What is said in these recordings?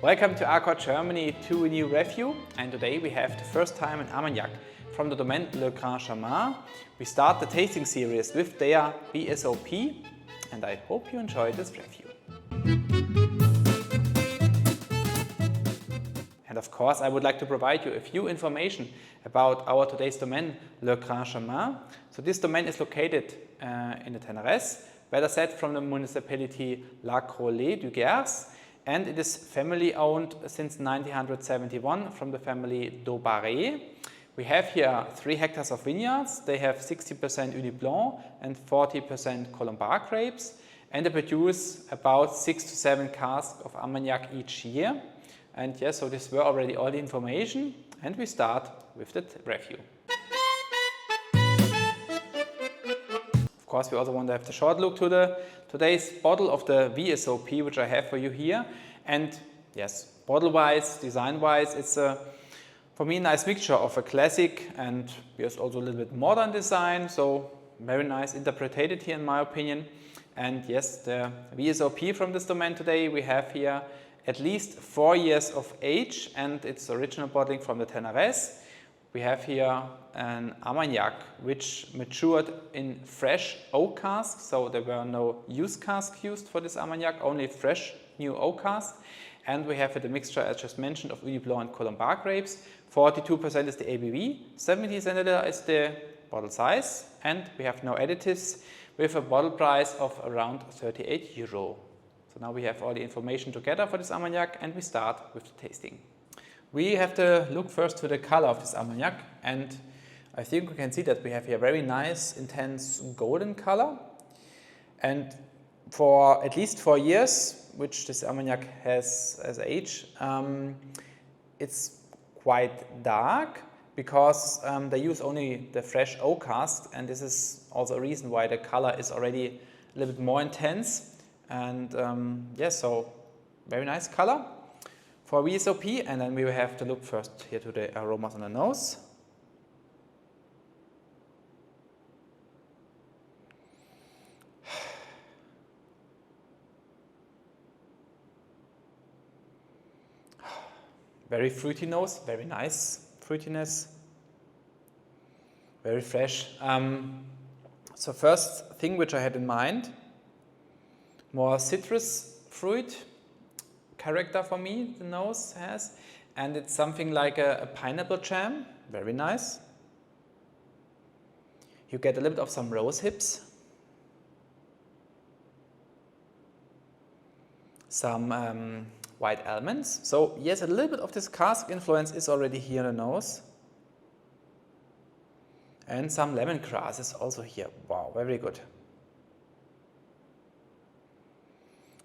Welcome to ARCORE Germany to a new review, and today we have the first time in Armagnac from the Domaine Le Grand Chemin. We start the tasting series with their VSOP, and I hope you enjoy this review. And of course I would like to provide you a few information about our today's Domaine Le Grand Chemin. So this domain is located in the Ténarèze, better said from the municipality Lagraulet-du-Gers, and it is family owned since 1971 from the family Daubaret. We have here 3 hectares of vineyards. They have 60% Ugni Blanc and 40% Colombard grapes, and they produce about 6 to 7 casks of Armagnac each year. And yes, so this were already all the information, and we start with the review. Of course, we also want to have the short look to today's bottle of the VSOP, which I have for you here. And yes, bottle-wise, design-wise, it's for me a nice mixture of a classic and yes, also a little bit modern design. So very nice interpreted here in my opinion. And yes, the VSOP from this domain today we have here at least 4 years of age, and it's original bottling from the Ténarèze. We have here an Armagnac which matured in fresh oak casks, so there were no used casks used for this Armagnac, only fresh new oak casks. And we have the mixture, as just mentioned, of Ugni Blanc and Colombard grapes. 42% is the ABV, 70 centiliter is the bottle size, and we have no additives with a bottle price of around €38. So now we have all the information together for this Armagnac, and we start with the tasting. We have to look first to the color of this Armagnac, and I think we can see that we have here very nice, intense golden color. And for at least 4 years, which this Armagnac has as age, it's quite dark because they use only the fresh oak cask, and this is also a reason why the color is already a little bit more intense. And yes, so very nice color for VSOP. And then we will have to look first here to the aromas on the nose. Very fruity nose, very nice fruitiness, very fresh. So first thing which I had in mind, more citrus fruit character for me, the nose has, and it's something like a pineapple jam, very nice. You get a little bit of some rose hips, some white almonds. So yes, a little bit of this cask influence is already here in the nose. And some lemongrass is also here. Wow, very good.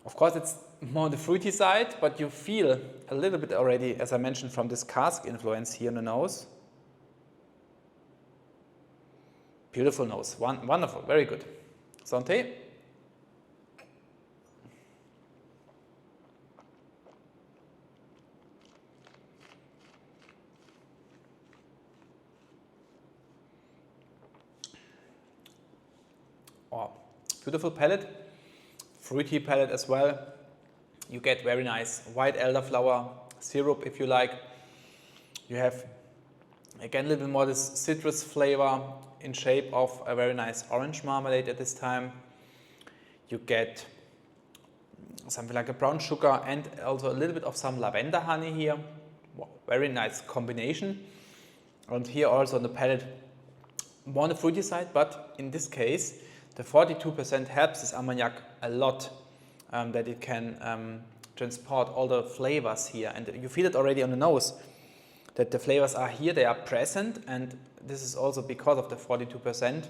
Of course, it's more on the fruity side, but you feel a little bit already, as I mentioned, from this cask influence here in the nose. Beautiful nose, wonderful, very good. Santé. Oh, beautiful palate. Fruity palate as well. You get very nice white elderflower syrup if you like. You have again a little bit more this citrus flavor in shape of a very nice orange marmalade at this time. You get something like a brown sugar and also a little bit of some lavender honey here. Wow, very nice combination. And here also on the palate more on the fruity side, but in this case the 42% helps this Armagnac a lot, that it can transport all the flavors here. And you feel it already on the nose, that the flavors are here, they are present, and this is also because of the 42%.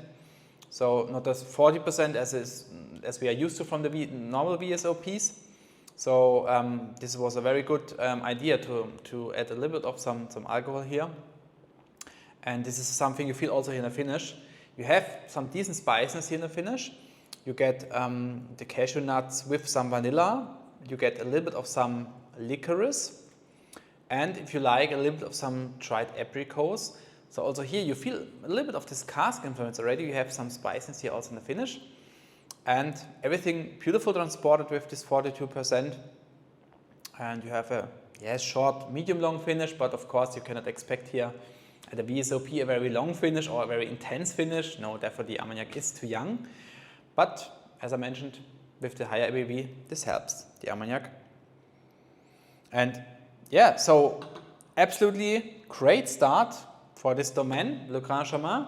So not as 40% as we are used to from the normal VSOPs. So this was a very good idea to add a little bit of some alcohol here. And this is something you feel also here in the finish. You have some decent spiciness here in the finish. You get the cashew nuts with some vanilla. You get a little bit of some licorice. And if you like, a little bit of some dried apricots. So also here you feel a little bit of this cask influence already. You have some spiciness here also in the finish. And everything beautiful transported with this 42%. And you have a short, medium long finish, but of course you cannot expect here at the VSOP a very long finish or a very intense finish. No, therefore the Armagnac is too young. But as I mentioned, with the higher ABV, this helps the Armagnac. And yeah, so absolutely great start for this Domaine Le Grand Chemin.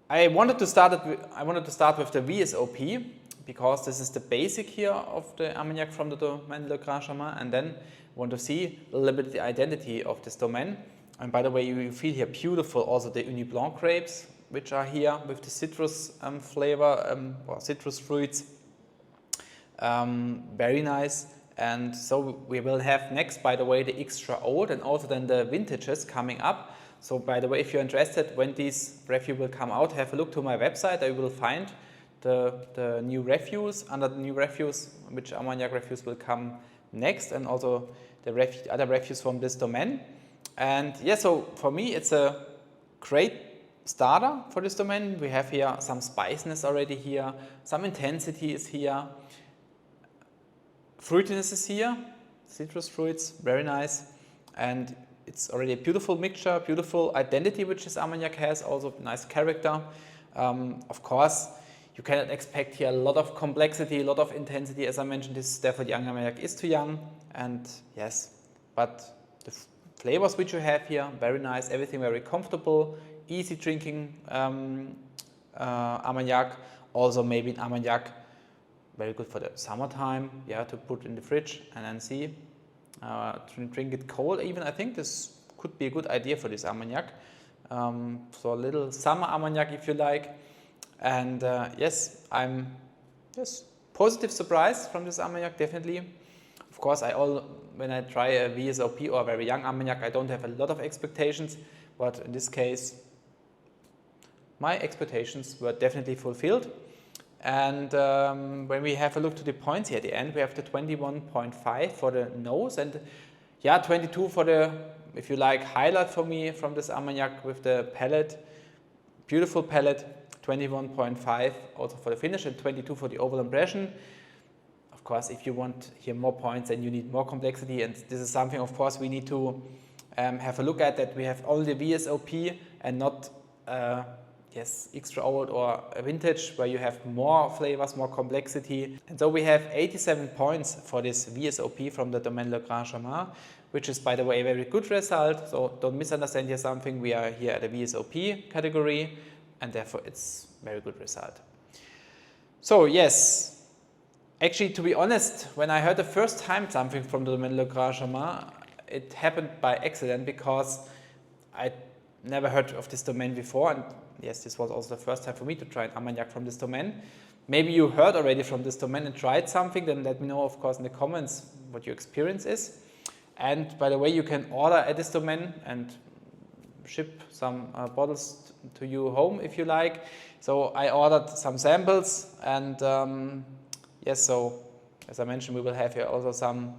I wanted to start with the VSOP because this is the basic here of the Armagnac from the Domaine Le Grand Chemin, and then want to see a little bit the identity of this domain. And by the way, you feel here beautiful also the Ugni Blanc grapes, which are here with the citrus flavor or citrus fruits. Very nice. And so we will have next, by the way, the extra old and also then the vintages coming up. So by the way, if you're interested when these review will come out, have a look to my website. I will find the new reviews. Under the new reviews, which Armagnac reviews will come next, and also the other reviews from this domain. And yeah, so for me it's a great starter for this domain. We have here some spiciness already here, some intensity is here, fruitiness is here, citrus fruits, very nice, and it's already a beautiful mixture, beautiful identity which this Armagnac has, also nice character. Of course, you cannot expect here a lot of complexity, a lot of intensity. As I mentioned, therefore the Armagnac is too young, and yes, but the flavors which you have here, very nice, everything very comfortable, easy drinking Armagnac. Also maybe an Armagnac, very good for the summertime, yeah, to put in the fridge and then see. Drink it cold even. I think this could be a good idea for this Armagnac. So a little summer Armagnac if you like. And yes, I'm positive surprise from this Armagnac, definitely. Of course, when I try a VSOP or a very young Armagnac, I don't have a lot of expectations, but in this case, my expectations were definitely fulfilled. And when we have a look to the points here at the end, we have the 21.5 for the nose, and yeah, 22 for the, if you like, highlight for me from this Armagnac with the palate, beautiful palate. 21.5 also for the finish and 22 for the overall impression. Of course, if you want here more points, then you need more complexity, and this is something, of course, we need to have a look at, that we have only the VSOP and not extra old or a vintage where you have more flavors, more complexity. And so we have 87 points for this VSOP from the Domaine Le Grand Chemin, which is, by the way, a very good result. So don't misunderstand here something. We are here at the VSOP category, and therefore it's a very good result. So yes, actually, to be honest, when I heard the first time something from the Domaine Le Grand Chemin, it happened by accident because I never heard of this domain before, and yes, this was also the first time for me to try an Armagnac from this domain. Maybe you heard already from this domain and tried something, then let me know, of course, in the comments what your experience is. And by the way, you can order at this domain and ship some bottles to you home if you like. So I ordered some samples, and yes, so as I mentioned, we will have here also some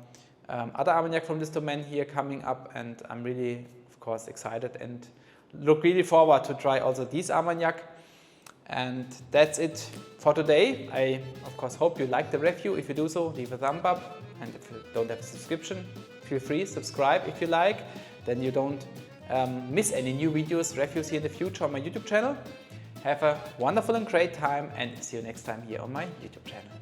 other Armagnac from this domain here coming up, and I'm really, of course, excited and look really forward to try also these Armagnac. And that's it for today. I, of course, hope you liked the review. If you do so, leave a thumb up, and if you don't have a subscription, feel free, subscribe if you like, then you don't miss any new videos, reviews here in the future on my YouTube channel. Have a wonderful and great time, and see you next time here on my YouTube channel.